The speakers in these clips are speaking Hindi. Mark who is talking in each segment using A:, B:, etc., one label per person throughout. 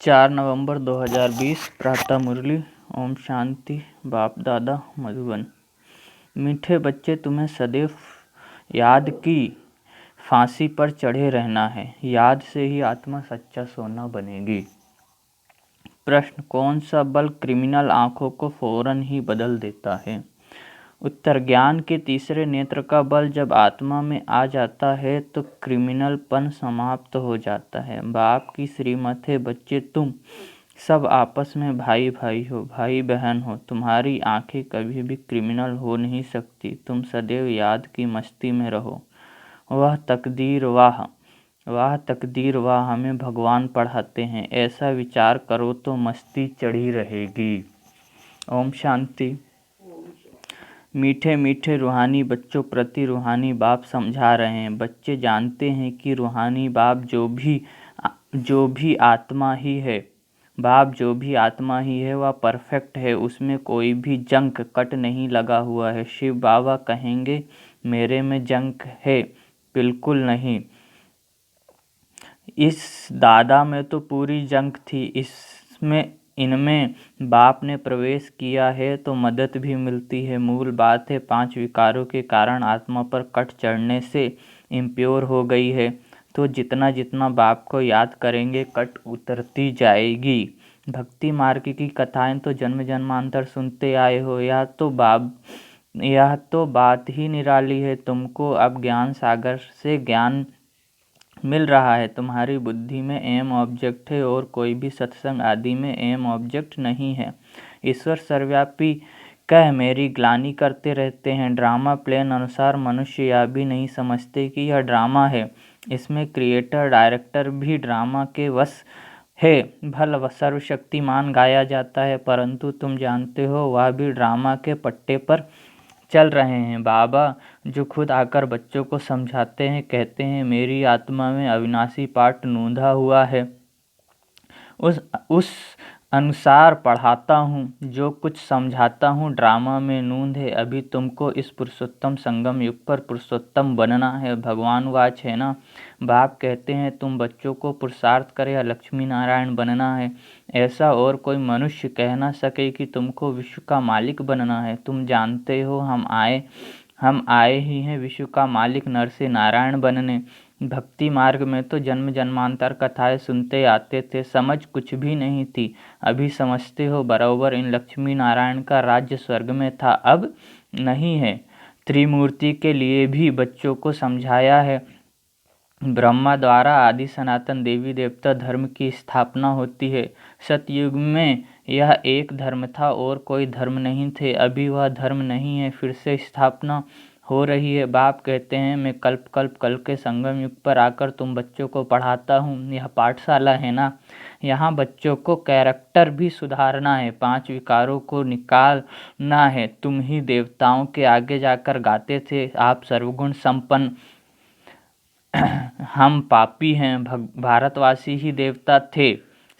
A: 4 नवंबर 2020 प्रातः मुरली। ओम शांति। बाप दादा मधुबन। मीठे बच्चे, तुम्हें सदैव याद की फांसी पर चढ़े रहना है। याद से ही आत्मा सच्चा सोना बनेगी। प्रश्न, कौन सा बल क्रिमिनल आंखों को फौरन ही बदल देता है? उत्तर, ज्ञान के तीसरे नेत्र का बल जब आत्मा में आ जाता है तो क्रिमिनलपन समाप्त हो जाता है। बाप की श्रीमत है, बच्चे तुम सब आपस में भाई भाई हो, भाई बहन हो। तुम्हारी आंखें कभी भी क्रिमिनल हो नहीं सकती। तुम सदैव याद की मस्ती में रहो। वह तकदीर वाह हमें भगवान पढ़ाते हैं। ऐसा विचार करो तो मस्ती चढ़ी रहेगी। ओम शांति। मीठे मीठे रूहानी बच्चों प्रति रूहानी बाप समझा रहे हैं। बच्चे जानते हैं कि रूहानी बाप जो भी आत्मा ही है, बाप जो भी आत्मा ही है वह परफेक्ट है, उसमें कोई भी जंक कट नहीं लगा हुआ है। शिव बाबा कहेंगे मेरे में जंक है? बिल्कुल नहीं। इस दादा में तो पूरी जंक थी। इनमें बाप ने प्रवेश किया है तो मदद भी मिलती है। मूल बात है, 5 विकारों के कारण आत्मा पर कट चढ़ने से इम्प्योर हो गई है। तो जितना जितना बाप को याद करेंगे कट उतरती जाएगी। भक्ति मार्ग की कथाएं तो जन्म जन्मांतर सुनते आए हो। यह तो बात ही निराली है। तुमको अब ज्ञान सागर से ज्ञान मिल रहा है। तुम्हारी बुद्धि में एम ऑब्जेक्ट है और कोई भी सत्संग आदि में एम ऑब्जेक्ट नहीं है। ईश्वर सर्वव्यापी कह मेरी ग्लानि करते रहते हैं। ड्रामा प्लान अनुसार मनुष्य यह भी नहीं समझते कि यह ड्रामा है। इसमें क्रिएटर डायरेक्टर भी ड्रामा के वश है। भल सर्वशक्तिमान गाया जाता है, परंतु तुम जानते हो वह भी ड्रामा के पट्टे पर चल रहे हैं। बाबा जो खुद आकर बच्चों को समझाते हैं, कहते हैं मेरी आत्मा में अविनाशी पाठ नूंधा हुआ है, उस अनुसार पढ़ाता हूँ। जो कुछ समझाता हूँ ड्रामा में नूंद है। अभी तुमको इस पुरुषोत्तम संगम युग पर पुरुषोत्तम बनना है। भगवान वाच है ना। बाप कहते हैं तुम बच्चों को पुरुषार्थ करे या लक्ष्मी नारायण बनना है। ऐसा और कोई मनुष्य कह ना सके कि तुमको विश्व का मालिक बनना है। तुम जानते हो हम आए ही हैं विश्व का मालिक नर से नारायण बनने। भक्ति मार्ग में तो जन्म जन्मांतर कथाएं सुनते आते थे, समझ कुछ भी नहीं थी। अभी समझते हो बराबर इन लक्ष्मी नारायण का राज्य स्वर्ग में था, अब नहीं है। त्रिमूर्ति के लिए भी बच्चों को समझाया है। ब्रह्मा द्वारा आदि सनातन देवी देवता धर्म की स्थापना होती है। सतयुग में यह एक धर्म था और कोई धर्म नहीं थे। अभी वह धर्म नहीं है, फिर से स्थापना हो रही है। बाप कहते हैं मैं कल के संगम युग पर आकर तुम बच्चों को पढ़ाता हूँ। यह पाठशाला है ना। यहाँ बच्चों को कैरेक्टर भी सुधारना है, 5 विकारों को निकालना है। तुम ही देवताओं के आगे जाकर गाते थे आप सर्वगुण संपन्न, हम पापी हैं। भारतवासी ही देवता थे।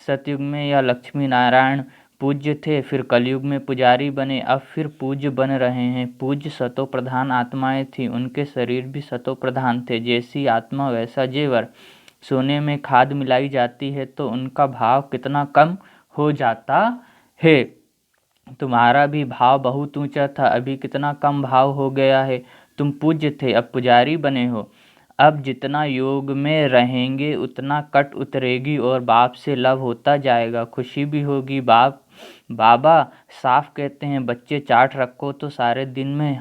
A: सतयुग में यह लक्ष्मी नारायण पूज्य थे, फिर कलयुग में पुजारी बने, अब फिर पूज्य बन रहे हैं। पूज्य सतो प्रधान आत्माएं थी, उनके शरीर भी सतो प्रधान थे। जैसी आत्मा वैसा जेवर। सोने में खाद मिलाई जाती है तो उनका भाव कितना कम हो जाता है। तुम्हारा भी भाव बहुत ऊंचा था, अभी कितना कम भाव हो गया है। तुम पूज्य थे, अब पुजारी बने हो। अब जितना योग में रहेंगे उतना कट उतरेगी और बाप से लव होता जाएगा, खुशी भी होगी। बाबा साफ कहते हैं बच्चे चार्ट रखो तो सारे दिन में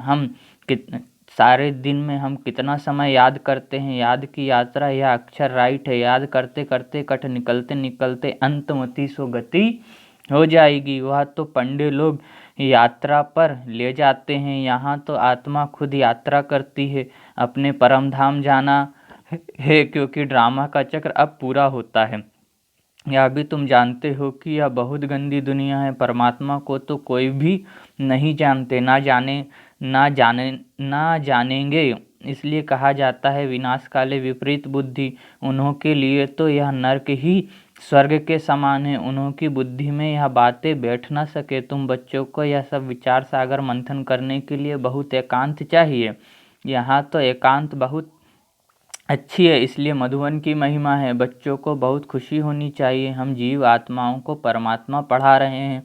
A: हम कितना समय याद करते हैं। याद की यात्रा यह अक्षर राइट है। याद करते करते कट निकलते निकलते अंतमति सो गति हो जाएगी। वह तो पंडे लोग यात्रा पर ले जाते हैं, यहाँ तो आत्मा खुद यात्रा करती है। अपने परम धाम जाना है, क्योंकि ड्रामा का चक्र अब पूरा होता है। यह भी तुम जानते हो कि यह बहुत गंदी दुनिया है। परमात्मा को तो कोई भी नहीं जानते, ना जानेंगे। इसलिए कहा जाता है विनाश काले विपरीत बुद्धि। उन्हों के लिए तो यह नरक ही स्वर्ग के समान है। उन्हों की बुद्धि में यह बातें बैठ ना सके। तुम बच्चों को यह सब विचार सागर मंथन करने के लिए बहुत एकांत चाहिए। यहाँ तो एकांत बहुत अच्छी है, इसलिए मधुबन की महिमा है। बच्चों को बहुत खुशी होनी चाहिए, हम जीव आत्माओं को परमात्मा पढ़ा रहे हैं।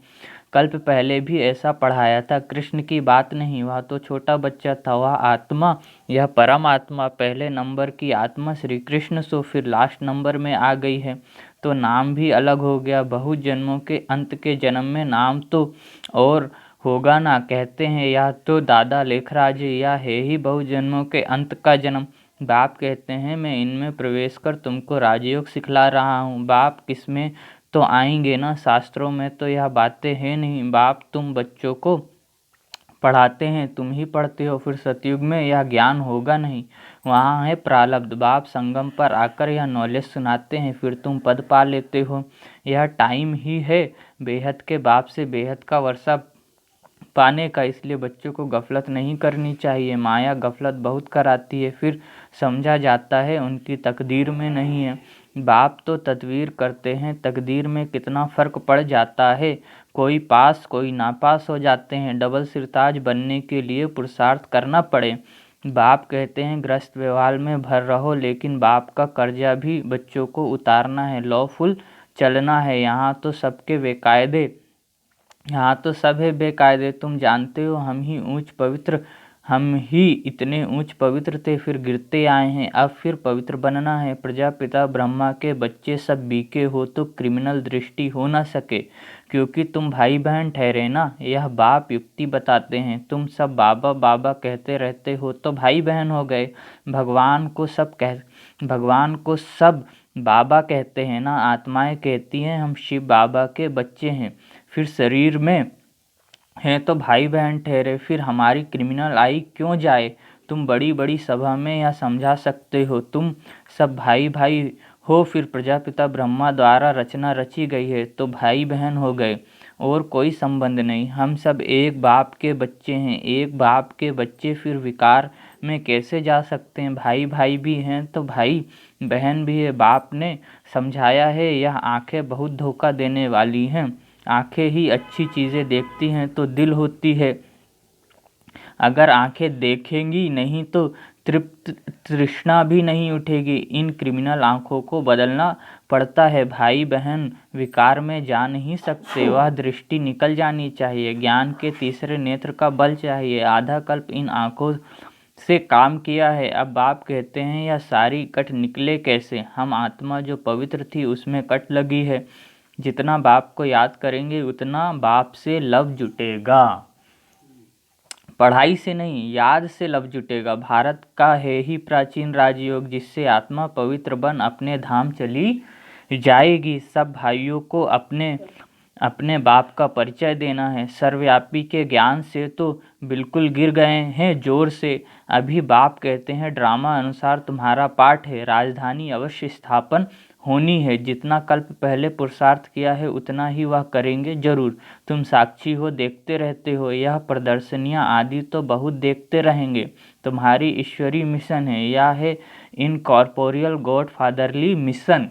A: कल्प पहले भी ऐसा पढ़ाया था। कृष्ण की बात नहीं, वह तो छोटा बच्चा था। वह आत्मा, यह परम आत्मा, पहले नंबर की आत्मा श्री कृष्ण सो फिर लास्ट नंबर में आ गई है, तो नाम भी अलग हो गया। बहुत जन्मों के अंत के जन्म में नाम तो और होगा ना। कहते हैं यह तो दादा लेखराज, या है ही बहुत जन्मों के अंत का जन्म। बाप कहते हैं मैं इनमें प्रवेश कर तुमको राजयोग सिखला रहा हूँ। बाप किसमें तो आएंगे ना, शास्त्रों में तो यह बातें हैं नहीं। बाप तुम बच्चों को पढ़ाते हैं, तुम ही पढ़ते हो, फिर सतयुग में यह ज्ञान होगा नहीं, वहाँ है प्रारब्ध। बाप संगम पर आकर यह नॉलेज सुनाते हैं, फिर तुम पद पा लेते हो। यह टाइम ही है बेहद के बाप से बेहद का वर्षा पाने का, इसलिए बच्चों को गफलत नहीं करनी चाहिए। माया गफलत बहुत कराती है, फिर समझा जाता है उनकी तकदीर में नहीं है। बाप तो तदबीर करते हैं, तकदीर में कितना फ़र्क पड़ जाता है। कोई पास कोई नापास हो जाते हैं। डबल सिरताज बनने के लिए पुरुषार्थ करना पड़े। बाप कहते हैं ग्रस्त व्यवहार में भर रहो, लेकिन बाप का कर्जा भी बच्चों को उतारना है, लॉफुल चलना है। यहाँ तो सब है बेकायदे। तुम जानते हो हम ही इतने ऊंच पवित्र थे, फिर गिरते आए हैं, अब फिर पवित्र बनना है। प्रजापिता ब्रह्मा के बच्चे सब बीके हो तो क्रिमिनल दृष्टि हो ना सके, क्योंकि तुम भाई बहन ठहरे ना। यह बाप युक्ति बताते हैं। तुम सब बाबा बाबा कहते रहते हो तो भाई बहन हो गए। भगवान को सब बाबा कहते हैं ना। आत्माएं कहती हैं हम शिव बाबा के बच्चे हैं, फिर शरीर में हैं तो भाई बहन ठहरे, फिर हमारी क्रिमिनल आई क्यों जाए। तुम बड़ी बड़ी सभा में यह समझा सकते हो, तुम सब भाई भाई हो, फिर प्रजापिता ब्रह्मा द्वारा रचना रची गई है तो भाई बहन हो गए, और कोई संबंध नहीं। हम सब एक बाप के बच्चे हैं। एक बाप के बच्चे फिर विकार में कैसे जा सकते हैं। भाई भाई भी हैं तो भाई बहन भी है। बाप ने समझाया है यह आंखें बहुत धोखा देने वाली हैं। आंखें ही अच्छी चीज़ें देखती हैं तो दिल होती है। अगर आंखें देखेंगी नहीं तो तृप्त तृष्णा भी नहीं उठेगी। इन क्रिमिनल आंखों को बदलना पड़ता है। भाई बहन विकार में जा नहीं सकते, वह दृष्टि निकल जानी चाहिए। ज्ञान के तीसरे नेत्र का बल चाहिए। आधा कल्प इन आंखों से काम किया है। अब बाप कहते हैं यह सारी कट निकले कैसे। हम आत्मा जो पवित्र थी उसमें कट लगी है। जितना बाप को याद करेंगे उतना बाप से लव जुटेगा। पढ़ाई से नहीं, याद से लव जुटेगा। भारत का है ही प्राचीन राजयोग, जिससे आत्मा पवित्र बन अपने धाम चली जाएगी। सब भाइयों को अपने अपने बाप का परिचय देना है। सर्वव्यापी के ज्ञान से तो बिल्कुल गिर गए हैं जोर से। अभी बाप कहते हैं ड्रामा अनुसार तुम्हारा पाठ है, राजधानी अवश्य स्थापन होनी है। जितना कल्प पहले पुरुषार्थ किया है उतना ही वह करेंगे जरूर। तुम साक्षी हो, देखते रहते हो। यह प्रदर्शनियाँ आदि तो बहुत देखते रहेंगे। तुम्हारी ईश्वरी मिशन है, यह है इनकॉर्पोरियल गॉड फादरली मिशन।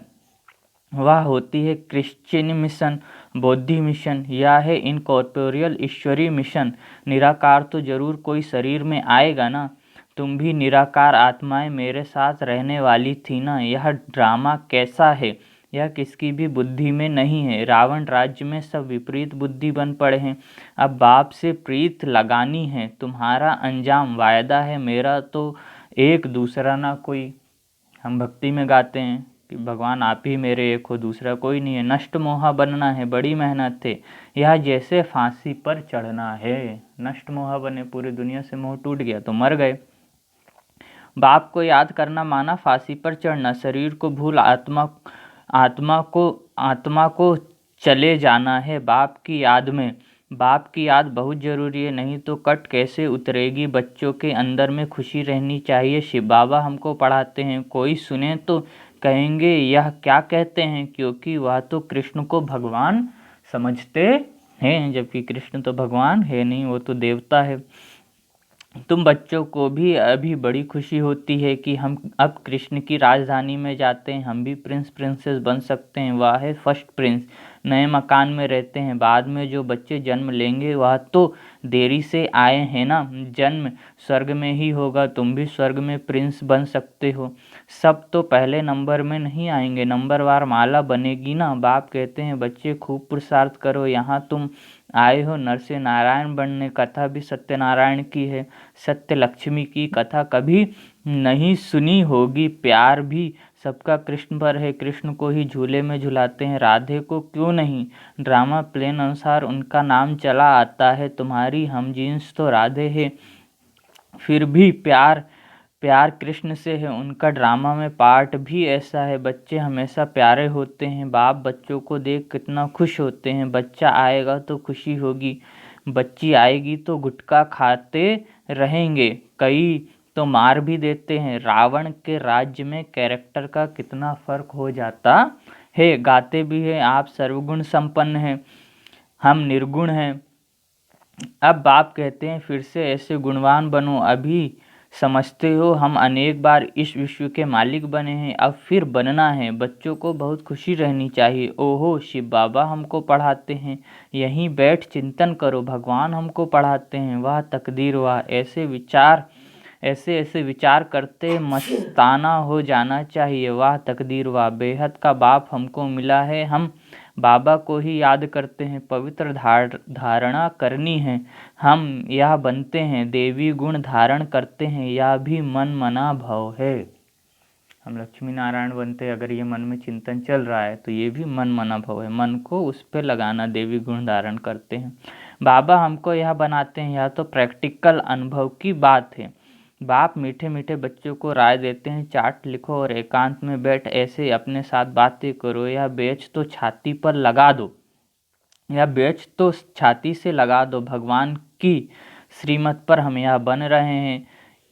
A: वह होती है क्रिश्चियन मिशन, बौद्धि मिशन। यह है इनकॉर्पोरियल ईश्वरी मिशन। निराकार तो जरूर कोई शरीर में आएगा ना। तुम भी निराकार आत्माएं मेरे साथ रहने वाली थी ना। यह ड्रामा कैसा है, यह किसकी भी बुद्धि में नहीं है। रावण राज्य में सब विपरीत बुद्धि बन पड़े हैं। अब बाप से प्रीत लगानी है। तुम्हारा अंजाम वायदा है, मेरा तो एक दूसरा ना कोई। हम भक्ति में गाते हैं कि भगवान आप ही मेरे एक हो, दूसरा कोई नहीं है। नष्ट मोहा बनना है, बड़ी मेहनत है। यह जैसे फांसी पर चढ़ना है। नष्ट मोहा बने, पूरी दुनिया से मोह टूट गया तो मर गए। बाप को याद करना माना फांसी पर चढ़ना। शरीर को भूल आत्मा को चले जाना है बाप की याद में। बाप की याद बहुत जरूरी है, नहीं तो कट कैसे उतरेगी। बच्चों के अंदर में खुशी रहनी चाहिए। शिव बाबा हमको पढ़ाते हैं। कोई सुने तो कहेंगे यह क्या कहते हैं, क्योंकि वह तो कृष्ण को भगवान समझते हैं, जबकि कृष्ण तो भगवान है नहीं, वो तो देवता है। तुम बच्चों को भी अभी बड़ी खुशी होती है कि हम अब कृष्ण की राजधानी में जाते हैं। हम भी प्रिंस प्रिंसेस बन सकते हैं। वह है फर्स्ट प्रिंस। नए मकान में रहते हैं। बाद में जो बच्चे जन्म लेंगे वह तो देरी से आए हैं ना, जन्म स्वर्ग में ही होगा। तुम भी स्वर्ग में प्रिंस बन सकते हो। सब तो पहले नंबर में नहीं आएंगे, नंबरवार माला बनेगी ना। बाप कहते हैं बच्चे खूब पुरुषार्थ करो, यहाँ तुम आए हो नर से नारायण बनने। कथा भी सत्यनारायण की है, सत्य लक्ष्मी की कथा कभी नहीं सुनी होगी। प्यार भी सबका कृष्ण पर है, कृष्ण को ही झूले में झुलाते हैं, राधे को क्यों नहीं। ड्रामा प्लेन अनुसार उनका नाम चला आता है, तुम्हारी हम जीन्स तो राधे है, फिर भी प्यार प्यार कृष्ण से है। उनका ड्रामा में पार्ट भी ऐसा है। बच्चे हमेशा प्यारे होते हैं, बाप बच्चों को देख कितना खुश होते हैं। बच्चा आएगा तो खुशी होगी, बच्ची आएगी तो गुटखा खाते रहेंगे, कई तो मार भी देते हैं। रावण के राज्य में कैरेक्टर का कितना फर्क हो जाता है। गाते भी हैं आप सर्वगुण संपन्न हैं, हम निर्गुण हैं। अब बाप कहते हैं फिर से ऐसे गुणवान बनो। अभी समझते हो हम अनेक बार इस विश्व के मालिक बने हैं, अब फिर बनना है। बच्चों को बहुत खुशी रहनी चाहिए। ओहो शिव बाबा हमको पढ़ाते हैं, यहीं बैठ चिंतन करो, भगवान हमको पढ़ाते हैं, वाह तकदीर वाह। ऐसे ऐसे विचार करते मस्ताना हो जाना चाहिए, वाह तकदीर वाह। बेहद का बाप हमको मिला है, हम बाबा को ही याद करते हैं। पवित्र धारणा करनी है, हम यह बनते हैं। देवी गुण धारण करते हैं, यह भी मन मना भव है। हम लक्ष्मी नारायण बनते हैं, अगर ये मन में चिंतन चल रहा है तो ये भी मन मना भव है। मन को उस पर लगाना, देवी गुण धारण करते हैं। बाबा हमको यह बनाते हैं, यह तो प्रैक्टिकल अनुभव की बात है। बाप मीठे मीठे बच्चों को राय देते हैं, चार्ट लिखो और एकांत में बैठ ऐसे अपने साथ बातें करो। यह बैच तो छाती पर लगा दो, यह बैच तो छाती से लगा दो। भगवान की श्रीमत पर हम यह बन रहे हैं,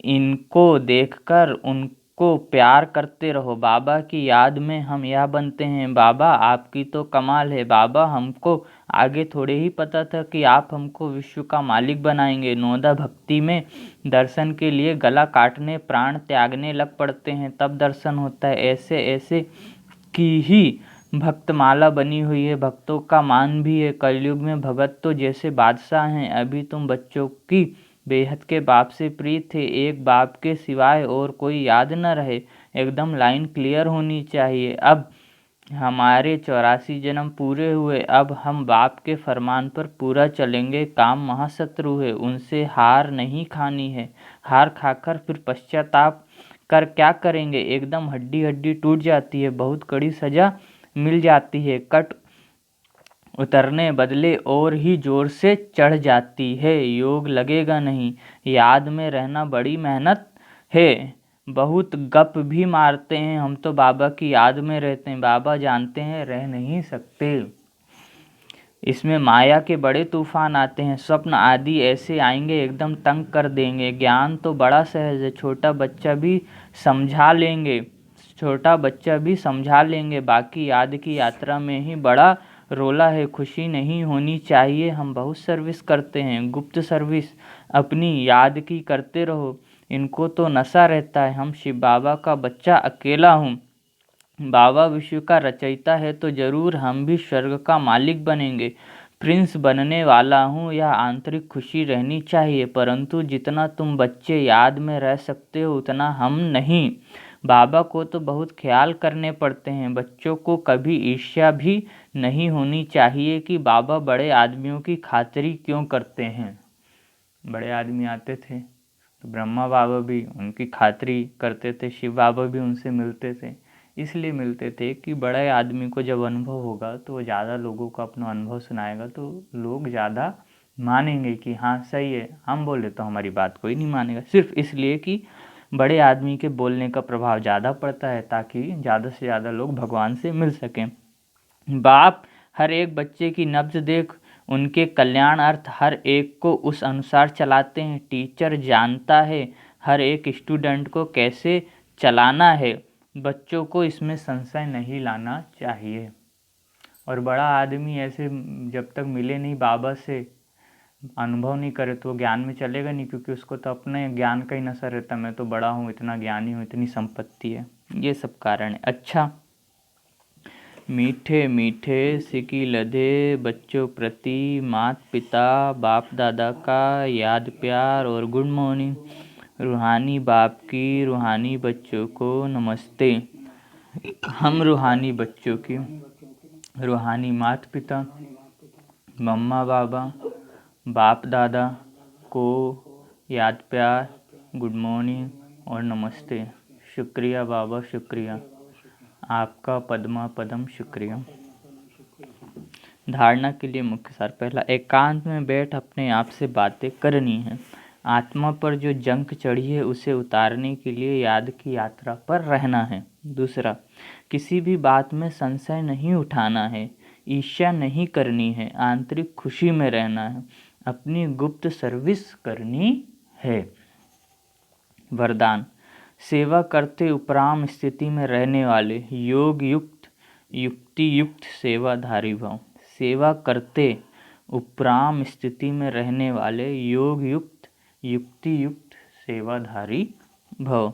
A: इनको देखकर उनको प्यार करते रहो। बाबा की याद में हम यह बनते हैं। बाबा आपकी तो कमाल है। बाबा हमको आगे थोड़े ही पता था कि आप हमको विश्व का मालिक बनाएंगे। नोदा भक्ति में दर्शन के लिए गला काटने प्राण त्यागने लग पड़ते हैं, तब दर्शन होता है। ऐसे ऐसे की ही भक्तमाला बनी हुई है, भक्तों का मान भी है। कलयुग में भगत तो जैसे बादशाह हैं। अभी तुम बच्चों की बेहद के बाप से प्रीत थे, एक बाप के सिवाय और कोई याद न रहे। एकदम लाइन क्लियर होनी चाहिए। अब हमारे 84 जन्म पूरे हुए, अब हम बाप के फरमान पर पूरा चलेंगे। काम महाशत्रु है, उनसे हार नहीं खानी है। हार खाकर फिर पश्चाताप कर क्या करेंगे। एकदम हड्डी हड्डी टूट जाती है, बहुत कड़ी सजा मिल जाती है। कट उतरने बदले और ही जोर से चढ़ जाती है, योग लगेगा नहीं। याद में रहना बड़ी मेहनत है, बहुत गप भी मारते हैं हम तो बाबा की याद में रहते हैं। बाबा जानते हैं रह नहीं सकते, इसमें माया के बड़े तूफान आते हैं। स्वप्न आदि ऐसे आएंगे एकदम तंग कर देंगे। ज्ञान तो बड़ा सहज है, छोटा बच्चा भी समझा लेंगे। बाकी याद की यात्रा में ही बड़ा रोला है, खुशी नहीं होनी चाहिए। हम बहुत सर्विस करते हैं, गुप्त सर्विस अपनी याद की करते रहो। इनको तो नशा रहता है, हम शिव बाबा का बच्चा अकेला हूँ। बाबा विश्व का रचयिता है तो जरूर हम भी स्वर्ग का मालिक बनेंगे। प्रिंस बनने वाला हूँ, यह आंतरिक खुशी रहनी चाहिए। परंतु जितना तुम बच्चे याद में रह सकते हो उतना हम नहीं। बाबा को तो बहुत ख्याल करने पड़ते हैं। बच्चों को कभी ईर्ष्या भी नहीं होनी चाहिए कि बाबा बड़े आदमियों की खातिरी क्यों करते हैं। बड़े आदमी आते थे तो ब्रह्मा बाबा भी उनकी खातिरी करते थे, शिव बाबा भी उनसे मिलते थे। इसलिए मिलते थे कि बड़े आदमी को जब अनुभव होगा तो वो ज़्यादा लोगों को अपना अनुभव सुनाएगा, तो लोग ज़्यादा मानेंगे कि हाँ सही है। हम बोले तो हमारी बात कोई नहीं मानेगा, सिर्फ इसलिए कि बड़े आदमी के बोलने का प्रभाव ज़्यादा पड़ता है, ताकि ज़्यादा से ज़्यादा लोग भगवान से मिल सकें। बाप हर एक बच्चे की नब्ज देख उनके कल्याण अर्थ हर एक को उस अनुसार चलाते हैं। टीचर जानता है हर एक स्टूडेंट को कैसे चलाना है। बच्चों को इसमें संशय नहीं लाना चाहिए। और बड़ा आदमी ऐसे जब तक मिले नहीं बाबा से, अनुभव नहीं करे तो वो ज्ञान में चलेगा नहीं, क्योंकि उसको तो अपने ज्ञान का ही नशा रहता, मैं तो बड़ा हूँ, इतना ज्ञानी हूँ, इतनी संपत्ति है, ये सब कारण है। अच्छा, मीठे मीठे सिकी लधे बच्चों प्रति माता पिता बाप दादा का याद प्यार और गुड मॉर्निंग। रूहानी बाप की रूहानी बच्चों को नमस्ते। हम रूहानी बच्चों की रूहानी माता पिता मम्मा बाबा बाप दादा को याद प्यार गुड मॉर्निंग और नमस्ते। शुक्रिया बाबा, शुक्रिया आपका पद्मा पदम, शुक्रिया। धारणा के लिए मुख्य सार। पहला, एकांत में बैठ अपने आप से बातें करनी है। आत्मा पर जो जंक चढ़ी है उसे उतारने के लिए याद की यात्रा पर रहना है। दूसरा, किसी भी बात में संशय नहीं उठाना है, ईर्ष्या नहीं करनी है, आंतरिक खुशी में रहना है, अपनी गुप्त सर्विस करनी है। वरदान, सेवा करते उपराम स्थिति में रहने वाले योग युक्त युक्ति युक्त सेवाधारी भव। सेवा करते उपराम स्थिति में रहने वाले योग युक्त युक्ति युक्त सेवाधारी भव।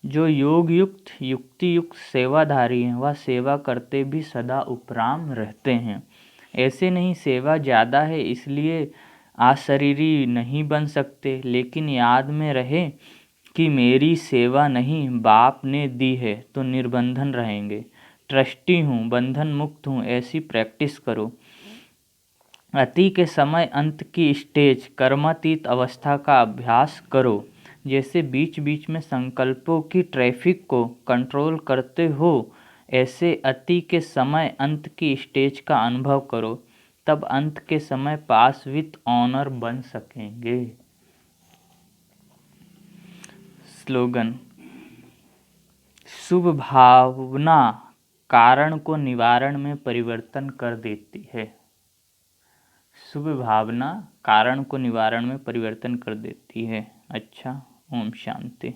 A: जो योग युक्त युक्ति युक्त सेवाधारी हैं वह सेवा करते भी सदा उपराम रहते हैं। ऐसे नहीं सेवा ज़्यादा है इसलिए अशरीरी नहीं बन सकते, लेकिन याद में रहे कि मेरी सेवा नहीं बाप ने दी है तो निर्बंधन रहेंगे। ट्रस्टी हूँ, बंधन मुक्त हूँ, ऐसी प्रैक्टिस करो। अति के समय अंत की स्टेज कर्मातीत अवस्था का अभ्यास करो। जैसे बीच बीच में संकल्पों की ट्रैफिक को कंट्रोल करते हो, ऐसे अति के समय अंत की स्टेज का अनुभव करो, तब अंत के समय पास विथ ऑनर बन सकेंगे। स्लोगन, शुभ भावना कारण को निवारण में परिवर्तन कर देती है। शुभ भावना कारण को निवारण में परिवर्तन कर देती है। अच्छा, ओम शांति।